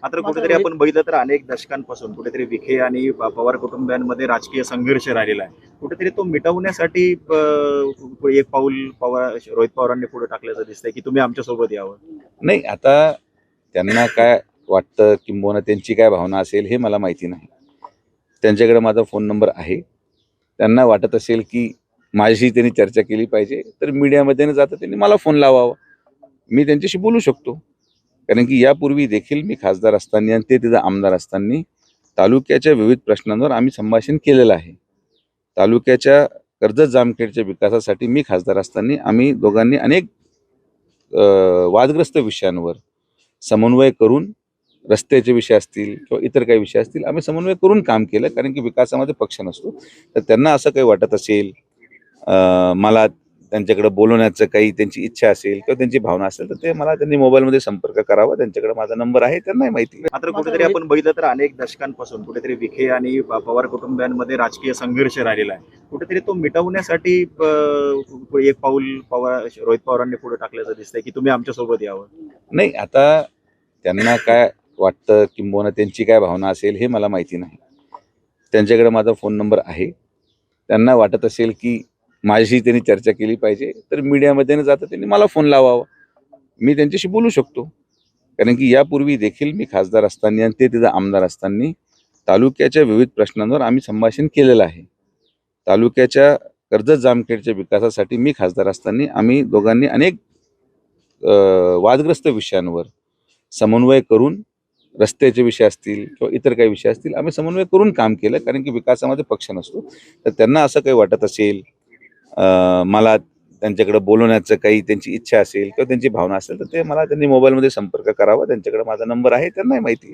मात्र कुठेतरी आपण बघितलं तर अनेक दशकांपासून कुठेतरी विखे आणि पवार कुटुंबियांमध्ये राजकीय संघर्ष राहिलेला आहे. कुठेतरी तो मिटवण्यासाठी एक पाऊल रोहित पवारांनी पुढे टाकल्याचं दिसतंय की तुम्ही आमच्यासोबत यावं. नाही, आता त्यांना काय वाटतं किंबहुना त्यांची काय भावना असेल हे मला माहिती नाही. त्यांच्याकडे माझा फोन नंबर आहे. त्यांना वाटत असेल की माझ्याशी त्यांनी चर्चा केली पाहिजे तर मीडियामध्ये न जाता त्यांनी मला फोन लावावा. मी त्यांच्याशी बोलू शकतो. कारण की यापूर्वी देखील मी खासदार असताना आणि ते तिथं आमदार असताना तालुक्याच्या विविध प्रश्नांवर आम्ही संभाषण केलेलं आहे. तालुक्याच्या कर्जत जामखेडच्या विकासासाठी मी खासदार असताना आम्ही दोघांनी अनेक वादग्रस्त विषयांवर समन्वय करून रस्त्याचे विषय असतील किंवा इतर काही विषय असतील आम्ही समन्वय करून काम केलं. कारण की विकासामध्ये पक्ष नसतो. तर त्यांना असं काही वाटत असेल, मला त्यांच्याकडे बोलवण्याचं काही त्यांची इच्छा असेल किंवा त्यांची भावना असेल तर ते मला त्यांनी मोबाईलमध्ये संपर्क करावा. त्यांच्याकडे माझा नंबर आहे, त्यांनाही माहिती आहे. मात्र कुठेतरी आपण बघितलं तर अनेक दशकांपासून कुठेतरी विखे आणि पवार कुटुंबियांमध्ये राजकीय संघर्ष राहिलेला आहे. कुठेतरी तो मिटवण्यासाठी एक पाऊल रोहित पवारांनी पुढे टाकल्याचं दिसतंय की तुम्ही आमच्यासोबत यावं. नाही, आता त्यांना काय वाटतं किंबहुना त्यांची काय भावना असेल हे मला माहिती नाही. त्यांच्याकडे माझा फोन नंबर आहे. त्यांना वाटत असेल की माझ्याशी त्यांनी चर्चा केली पाहिजे तर मीडियामध्ये न जाता त्यांनी मला फोन लावावा. मी त्यांच्याशी बोलू शकतो. कारण की यापूर्वी देखील मी खासदार असताना आणि ते तिथं आमदार असताना तालुक्याच्या विविध प्रश्नांवर आम्ही संभाषण केलेलं आहे. तालुक्याच्या कर्जत जामखेडच्या विकासासाठी मी खासदार असताना आम्ही दोघांनी अनेक वादग्रस्त विषयांवर समन्वय करून रस्त्याचे विषय असतील किंवा इतर काही विषय असतील आम्ही समन्वय करून काम केलं. कारण की विकासामध्ये पक्ष नसतो. तर त्यांना असं काही वाटत असेल, मला त्यांच्याकडे बोलवण्याचं काही त्यांची इच्छा असेल किंवा त्यांची भावना असेल तर ते मला त्यांनी मोबाईलमध्ये संपर्क करावा. त्यांच्याकडे माझा नंबर आहे, त्यांनाही माहिती आहे.